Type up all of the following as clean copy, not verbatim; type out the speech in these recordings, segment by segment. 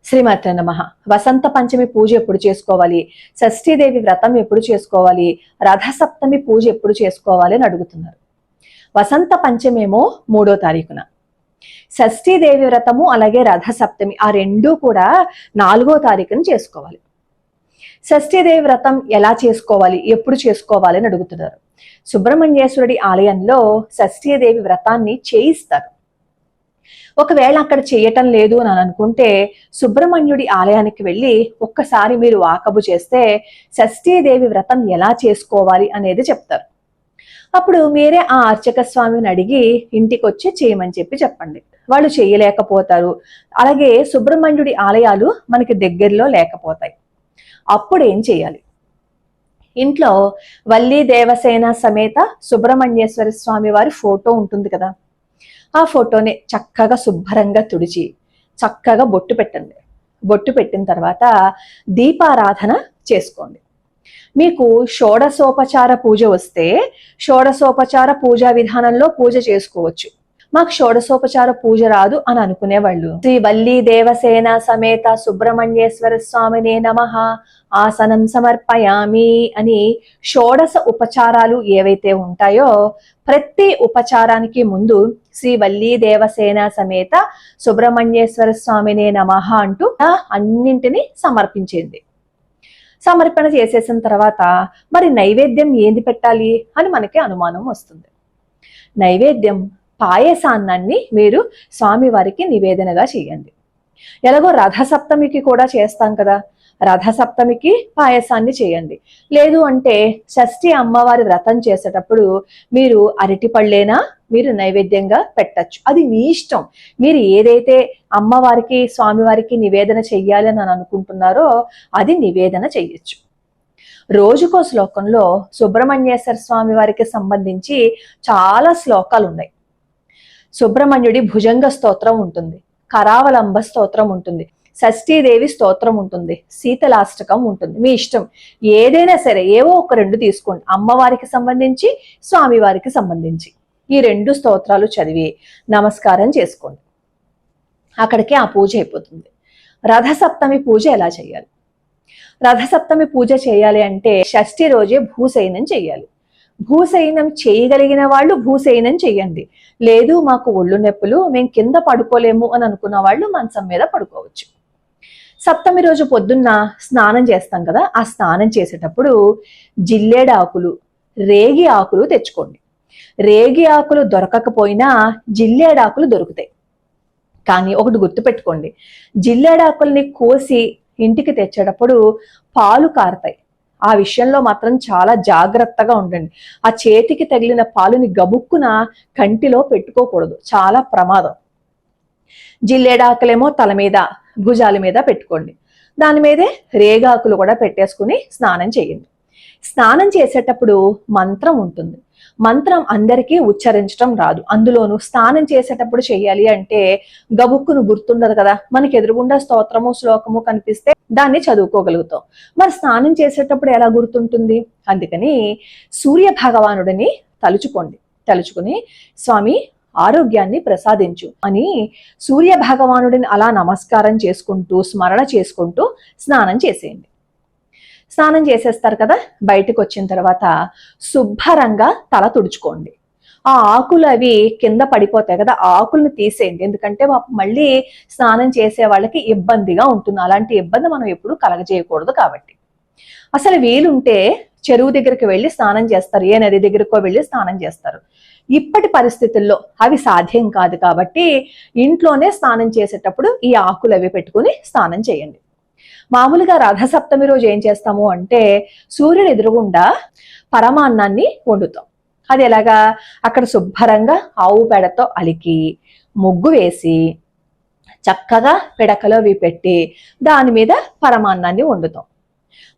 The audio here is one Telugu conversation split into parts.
శ్రీమాత్రే నమః. వసంత పంచమి పూజ ఎప్పుడు చేసుకోవాలి, షష్ఠీదేవి వ్రతం ఎప్పుడు చేసుకోవాలి, రథసప్తమి పూజ ఎప్పుడు చేసుకోవాలి అని అడుగుతున్నారు. వసంత పంచమి ఏమో 3వ తారీఖున, షష్ఠీదేవి వ్రతము అలాగే రథసప్తమి ఆ రెండూ కూడా 4వ తారీఖున చేసుకోవాలి. షష్ఠీదేవి వ్రతం ఎలా చేసుకోవాలి, ఎప్పుడు చేసుకోవాలి అని అడుగుతున్నారు. సుబ్రహ్మణ్యేశ్వరుడి ఆలయంలో షష్ఠీదేవి వ్రతాన్ని చేయిస్తారు. ఒకవేళ అక్కడ చేయటం లేదు అని అనుకుంటే సుబ్రహ్మణ్యుడి ఆలయానికి వెళ్ళి ఒక్కసారి మీరు వాకబు చేస్తే షష్ఠీదేవి వ్రతం ఎలా చేసుకోవాలి అనేది చెప్తారు. అప్పుడు మీరే ఆ అర్చక స్వామిని అడిగి ఇంటికి వచ్చి చేయమని చెప్పండి. వాళ్ళు చేయలేకపోతారు. అలాగే సుబ్రహ్మణ్యుడి ఆలయాలు మనకి దగ్గరలో లేకపోతాయి. అప్పుడు ఏం చేయాలి? ఇంట్లో వల్లీ దేవసేన సమేత సుబ్రహ్మణ్యేశ్వర స్వామి వారి ఫోటో ఉంటుంది కదా, ఆ ఫోటోని చక్కగా శుభ్రంగా తుడిచి చక్కగా బొట్టు పెట్టండి. బొట్టు పెట్టిన తర్వాత దీపారాధన చేసుకోండి. మీకు షోడశోపచార పూజ వస్తే షోడశోపచార పూజా విధానంలో పూజ చేసుకోవచ్చు. మాకు షోడశోపచార పూజ రాదు అని అనుకునేవాళ్ళు శ్రీ వల్లీ దేవసేన సమేత సుబ్రహ్మణ్యేశ్వర స్వామినే నమః ఆసనం సమర్పయామి అని షోడశ ఉపచారాలు ఏవైతే ఉంటాయో ప్రతి ఉపచారానికి ముందు శ్రీ వల్లీ దేవసేన సమేత సుబ్రహ్మణ్యేశ్వర స్వామినే నమః అంటూ అన్నింటినీ సమర్పించింది. సమర్పణ చేసేసిన తర్వాత మరి నైవేద్యం ఏంది పెట్టాలి అని మనకి అనుమానం వస్తుంది. నైవేద్యం పాయసాన్నాన్ని మీరు స్వామివారికి నివేదనగా చేయండి. ఎలాగో రథసప్తమికి కూడా చేస్తాం కదా, రథసప్తమికి పాయసాన్ని చేయండి. లేదు అంటే షష్ఠి అమ్మవారి వ్రతం చేసేటప్పుడు మీరు అరటి పళ్ళేనా మీరు నైవేద్యంగా పెట్టచ్చు. అది మీ ఇష్టం. మీరు ఏదైతే అమ్మవారికి స్వామివారికి నివేదన చెయ్యాలి అని అనుకుంటున్నారో అది నివేదన చెయ్యొచ్చు. రోజుకో శ్లోకంలో సుబ్రహ్మణ్యేశ్వర స్వామి వారికి సంబంధించి చాలా శ్లోకాలు ఉన్నాయి. సుబ్రహ్మణ్యుడి భుజంగ స్తోత్రం ఉంటుంది, కరావలంబ స్తోత్రం ఉంటుంది, షష్ఠీదేవి స్తోత్రం ఉంటుంది, శీతలాష్టకం ఉంటుంది. మీ ఇష్టం. ఏదైనా సరే ఏవో ఒక 2 తీసుకోండి. అమ్మవారికి సంబంధించి స్వామివారికి సంబంధించి ఈ 2 స్తోత్రాలు చదివి నమస్కారం చేసుకోండి. అక్కడికి ఆ పూజ అయిపోతుంది. రథసప్తమి పూజ ఎలా చేయాలి? రథసప్తమి పూజ చేయాలి అంటే షష్ఠి రోజే భూశయనం చేయాలి. భూశయనం చేయగలిగిన వాళ్ళు భూశయనం చెయ్యండి. లేదు మాకు ఒళ్ళు నొప్పులు మేము కింద పడుకోలేము అని అనుకున్న వాళ్ళు మంచం మీద పడుకోవచ్చు. సప్తమి రోజు పొద్దున్న స్నానం చేస్తాం కదా, ఆ స్నానం చేసేటప్పుడు జిల్లేడు ఆకులు, రేగి ఆకులు తెచ్చుకోండి. రేగి ఆకులు దొరకకపోయినా జిల్లేడాకులు దొరుకుతాయి. కానీ ఒకటి గుర్తుపెట్టుకోండి, జిల్లేడాకుల్ని కోసి ఇంటికి తెచ్చేటప్పుడు పాలు కారుతాయి. ఆ విషయంలో మాత్రం చాలా జాగ్రత్తగా ఉండండి. ఆ చేతికి తగిలిన పాలుని గబుక్కున కంటిలో పెట్టుకోకూడదు, చాలా ప్రమాదం. జిల్లేడాకులేమో తల మీద భుజాల మీద పెట్టుకోండి. దాని మీదే రేగాకులు కూడా పెట్టేసుకుని స్నానం చేయండి. స్నానం చేసేటప్పుడు మంత్రం ఉంటుంది. మంత్రం అందరికీ ఉచ్చరించడం రాదు. అందులోనూ స్నానం చేసేటప్పుడు చెయ్యాలి అంటే గబుక్కును గుర్తుండదు కదా. మనకి ఎదురుగుండా స్తోత్రము శ్లోకము కనిపిస్తే దాన్ని చదువుకోగలుగుతాం. మరి స్నానం చేసేటప్పుడు ఎలా గుర్తుంటుంది? అందుకని సూర్య భగవానుడిని తలుచుకుని స్వామి ఆరోగ్యాన్ని ప్రసాదించు అని సూర్య భగవానుడిని అలా నమస్కారం చేసుకుంటూ స్మరణ చేసుకుంటూ స్నానం చేసేయండి. స్నానం చేసేస్తారు కదా, బయటకు వచ్చిన తర్వాత శుభ్రంగా తల తుడుచుకోండి. ఆ ఆకులు అవి కింద పడిపోతాయి కదా, ఆ ఆకులను తీసేయండి. ఎందుకంటే మళ్ళీ స్నానం చేసే వాళ్ళకి ఇబ్బందిగా ఉంటుంది. అలాంటి ఇబ్బంది మనం ఎప్పుడు కలగజేయకూడదు కాబట్టి. అసలు వీలుంటే చెరువు దగ్గరికి వెళ్ళి స్నానం చేస్తారు, ఏ నది దగ్గరకో వెళ్ళి స్నానం చేస్తారు. ఇప్పటి పరిస్థితుల్లో అవి సాధ్యం కాదు కాబట్టి ఇంట్లోనే స్నానం చేసేటప్పుడు ఈ ఆకులు అవి పెట్టుకుని స్నానం చేయండి. మామూలుగా రథసప్తమి రోజు ఏం చేస్తాము అంటే సూర్యుడు ఎదురుగుండా పరమాన్నాన్ని వండుతాం. అది ఎలాగా? అక్కడ శుభ్రంగా ఆవు పేడతో అలికి ముగ్గు వేసి చక్కగా పిడకలో అవి పెట్టి దాని మీద పరమాన్నాన్ని వండుతాం.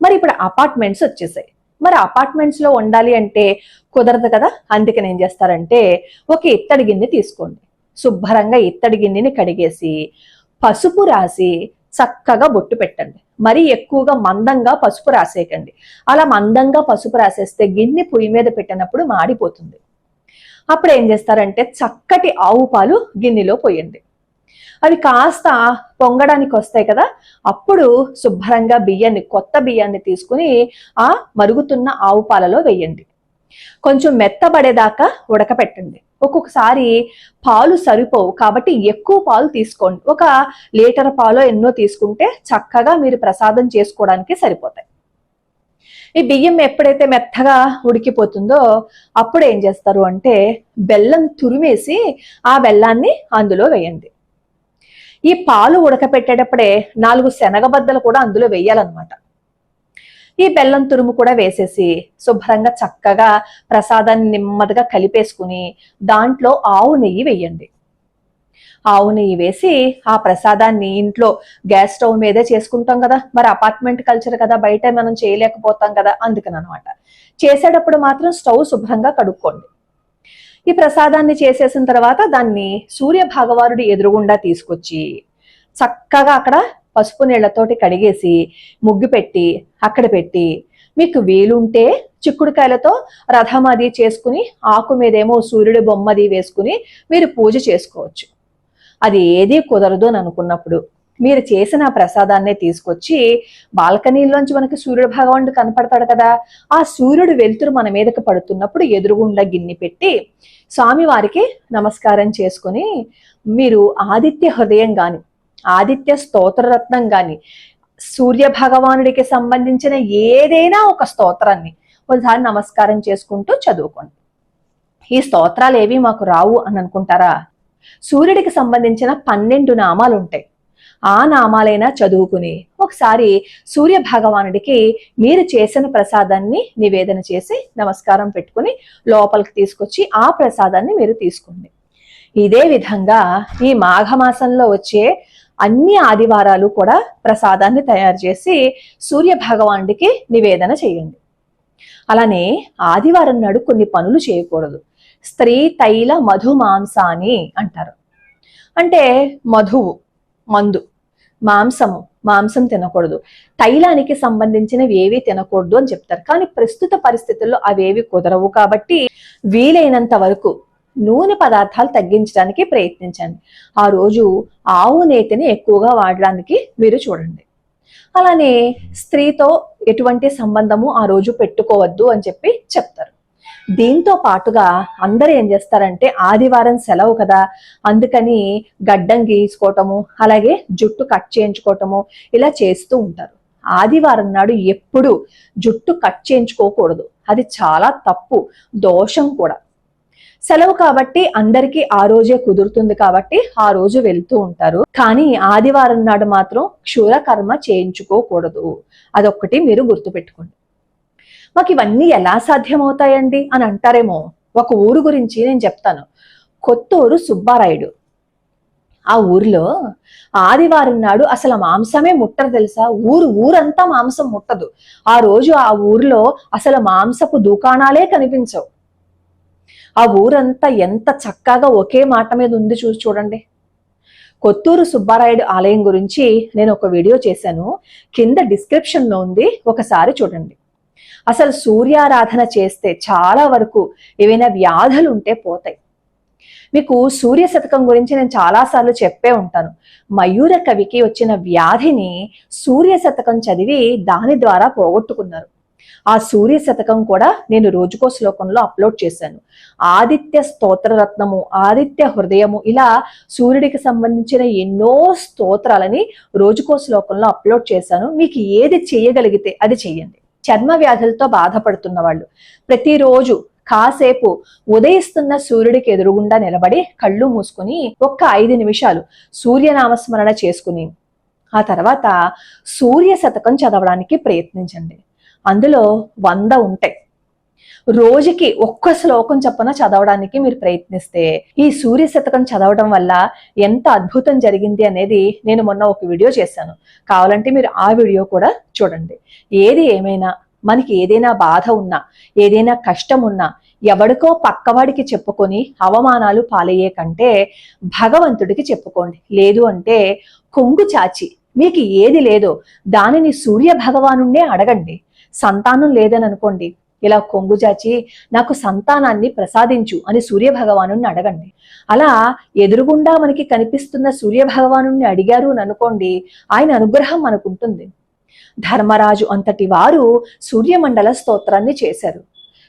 మరి ఇప్పుడు అపార్ట్మెంట్స్ వచ్చేసాయి. మరి అపార్ట్మెంట్స్ లో వండాలి అంటే కుదరదు కదా. అందుకని ఏం చేస్తారంటే ఒక ఇత్తడి గిన్నె తీసుకోండి. శుభ్రంగా ఇత్తడి గిన్నెని కడిగేసి పసుపు రాసి చక్కగా బొట్టు పెట్టండి. మరీ ఎక్కువగా మందంగా పసుపు రాసేయకండి. అలా మందంగా పసుపు రాసేస్తే గిన్నె పొయ్యి మీద పెట్టినప్పుడు మాడిపోతుంది. అప్పుడు ఏం చేస్తారంటే చక్కటి ఆవు పాలు గిన్నెలో పోయండి. అవి కాస్త పొంగడానికి వస్తాయి కదా, అప్పుడు శుభ్రంగా కొత్త బియ్యాన్ని తీసుకుని ఆ మరుగుతున్న ఆవు పాలలో వేయండి. కొంచెం మెత్తబడేదాకా ఉడకపెట్టండి. ఒక్కొక్కసారి పాలు సరిపోవు కాబట్టి ఎక్కువ పాలు తీసుకోండి. 1 లీటర్ పాలు ఎన్నో తీసుకుంటే చక్కగా మీరు ప్రసాదం చేసుకోవడానికి సరిపోతాయి. ఈ బియ్యం ఎప్పుడైతే మెత్తగా ఉడికిపోతుందో అప్పుడు ఏం చేస్తారు అంటే బెల్లం తురిమేసి ఆ బెల్లాన్ని అందులో వేయండి. ఈ పాలు ఉడకపెట్టేటప్పుడే 4 శనగబద్దలు కూడా అందులో వేయాలన్నమాట. ఈ బెల్లం తురుము కూడా వేసేసి శుభ్రంగా చక్కగా ప్రసాదాన్ని నెమ్మదిగా కలిపేసుకుని దాంట్లో ఆవు నెయ్యి వేయండి. ఆవు నెయ్యి వేసి ఆ ప్రసాదాన్ని ఇంట్లో గ్యాస్ స్టవ్ మీదే చేసుకుంటాం కదా, మరి అపార్ట్మెంట్ కల్చర్ కదా, బయట మనం చేయలేకపోతాం కదా, అందుకని అనమాట. చేసేటప్పుడు మాత్రం స్టవ్ శుభ్రంగా కడుక్కోండి. ఈ ప్రసాదాన్ని చేసేసిన తర్వాత దాన్ని సూర్య భగవానుడి ఎదురుగుండా తీసుకొచ్చి చక్కగా అక్కడ పసుపు నీళ్లతోటి కడిగేసి ముగ్గు పెట్టి అక్కడ పెట్టి, మీకు వీలుంటే చిక్కుడుకాయలతో రథం అది చేసుకుని ఆకు మీదేమో సూర్యుడి బొమ్మది వేసుకుని మీరు పూజ చేసుకోవచ్చు. అది ఏది కుదరదు అని అనుకున్నప్పుడు మీరు చేసిన ప్రసాదాన్నే తీసుకొచ్చి బాల్కనీలోంచి మనకి సూర్యుడు భగవానుడు కనపడతాడు కదా, ఆ సూర్యుడు వెలుతురు మన మీదకి పడుతున్నప్పుడు ఎదురుగుండా గిన్నె పెట్టి స్వామివారికి నమస్కారం చేసుకుని మీరు ఆదిత్య హృదయం గాని ఆదిత్య స్తోత్రరత్నం గాని సూర్య భగవానుడికి సంబంధించిన ఏదైనా ఒక స్తోత్రాన్ని ఒకసారి నమస్కారం చేసుకుంటూ చదువుకోండి. ఈ స్తోత్రాలు ఏవి మాకు రావు అని అనుకుంటారా? సూర్యుడికి సంబంధించిన 12 నామాలు ఉంటాయి. ఆ నామాలైనా చదువుకుని ఒకసారి సూర్య భగవానుడికి మీరు చేసిన ప్రసాదాన్ని నివేదన చేసి నమస్కారం పెట్టుకుని లోపలికి తీసుకొచ్చి ఆ ప్రసాదాన్ని మీరు తీసుకోండి. ఇదే విధంగా ఈ మాఘమాసంలో వచ్చే అన్ని ఆదివారాలు కూడా ప్రసాదాన్ని తయారు చేసి సూర్య భగవానుడికి నివేదన చేయండి. అలానే ఆదివారం నాడు కొన్ని పనులు చేయకూడదు. స్త్రీ తైల మధు మాంసాని అంటారు. అంటే మధువు మందు, మాంసం తినకూడదు, తైలానికి సంబంధించినవి ఏవి తినకూడదు అని చెప్తారు. కానీ ప్రస్తుత పరిస్థితుల్లో అవేవి కుదరవు కాబట్టి వీలైనంత వరకు నూనె పదార్థాలు తగ్గించడానికి ప్రయత్నించండి. ఆ రోజు ఆవు నేతిని ఎక్కువగా వాడడానికి మీరు చూడండి. అలానే స్త్రీతో ఎటువంటి సంబంధము ఆ రోజు పెట్టుకోవద్దు అని చెప్పి చెప్తారు. దీంతో పాటుగా అందరూ ఏం చేస్తారంటే ఆదివారం సెలవు కదా, అందుకని గడ్డం గీసుకోవటము అలాగే జుట్టు కట్ చేయించుకోవటము ఇలా చేస్తూ ఉంటారు. ఆదివారం నాడు ఎప్పుడు జుట్టు కట్ చేయించుకోకూడదు, అది చాలా తప్పు, దోషం కూడా. సెలవు కాబట్టి అందరికీ ఆ రోజే కుదురుతుంది కాబట్టి ఆ రోజు వెళ్తూ ఉంటారు. కానీ ఆదివారం నాడు మాత్రం క్షురకర్మ చేయించుకోకూడదు. అదొక్కటి మీరు గుర్తుపెట్టుకోండి. మాకు ఇవన్నీ ఎలా సాధ్యమవుతాయండి అని అంటారేమో. ఒక ఊరు గురించి నేను చెప్తాను. కొత్తూరు సుబ్బారాయుడు. ఆ ఊరిలో ఆదివారం నాడు అసలు మాంసమే ముట్టరు తెలుసా. ఊరంతా మాంసం ముట్టదు. ఆ రోజు ఆ ఊరిలో అసలు మాంసపు దుకాణాలే కనిపించవు. ఆ ఊరంతా ఎంత చక్కగా ఒకే మాట మీద ఉంది చూడండి. కొత్తూరు సుబ్బారాయుడు ఆలయం గురించి నేను ఒక వీడియో చేశాను, కింద డిస్క్రిప్షన్ లో ఉంది, ఒకసారి చూడండి. అసలు సూర్యారాధన చేస్తే చాలా వరకు ఏవైనా వ్యాధులు ఉంటే పోతాయి. మీకు సూర్య శతకం గురించి నేను చాలాసార్లు చెప్పే ఉంటాను. మయూర కవికి వచ్చిన వ్యాధిని సూర్య శతకం చదివి దాని ద్వారా పోగొట్టుకున్నారు. ఆ సూర్య శతకం కూడా నేను రోజుకో శ్లోకంలో అప్లోడ్ చేశాను. ఆదిత్య స్తోత్రరత్నము, ఆదిత్య హృదయము, ఇలా సూర్యుడికి సంబంధించిన ఎన్నో స్తోత్రాలని రోజుకో శ్లోకంలో అప్లోడ్ చేశాను. మీకు ఏది చేయగలిగితే అది చెయ్యండి. చర్మ వ్యాధులతో బాధపడుతున్న వాళ్ళు ప్రతిరోజు కాసేపు ఉదయిస్తున్న సూర్యుడికి ఎదురుగుండా నిలబడి కళ్ళు మూసుకుని 5 నిమిషాలు సూర్యనామస్మరణ చేసుకుని ఆ తర్వాత సూర్య శతకం చదవడానికి ప్రయత్నించండి. అందులో 100 ఉంటాయి. రోజుకి 1 శ్లోకం చొప్పున చదవడానికి మీరు ప్రయత్నిస్తే ఈ సూర్య శతకం చదవడం వల్ల ఎంత అద్భుతం జరిగింది అనేది నేను మొన్న ఒక వీడియో చేశాను. కావాలంటే మీరు ఆ వీడియో కూడా చూడండి. ఏది ఏమైనా మనకి ఏదైనా బాధ ఉన్నా, ఏదైనా కష్టం ఉన్నా ఎవడికో పక్కవాడికి చెప్పుకొని అవమానాలు పాలయ్యే కంటే భగవంతుడికి చెప్పుకోండి. లేదు అంటే కొంగు చాచి మీకు ఏది లేదో దానిని సూర్య భగవానుడే అడగండి. సంతానం లేదని అనుకోండి, ఇలా కొంగుజాచి నాకు సంతానాన్ని ప్రసాదించు అని సూర్య భగవాను అడగండి. అలా ఎదురుగుండా మనకి కనిపిస్తున్న సూర్య భగవాను అడిగారు అని అనుకోండి, ఆయన అనుగ్రహం మనకుంటుంది. ధర్మరాజు అంతటి వారు సూర్యమండల స్తోత్రాన్ని చేశారు.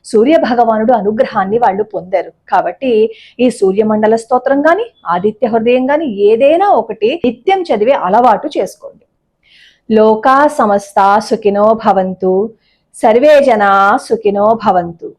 సూర్య భగవానుడు అనుగ్రహాన్ని వాళ్ళు పొందారు. కాబట్టి ఈ సూర్యమండల స్తోత్రం గాని, ఆదిత్య హృదయం గాని ఏదైనా ఒకటి నిత్యం చదివే అలవాటు చేసుకోండి. లోకా సమస్త సుఖినో భవంతు, సర్వే జనా సుఖినో భవంతు.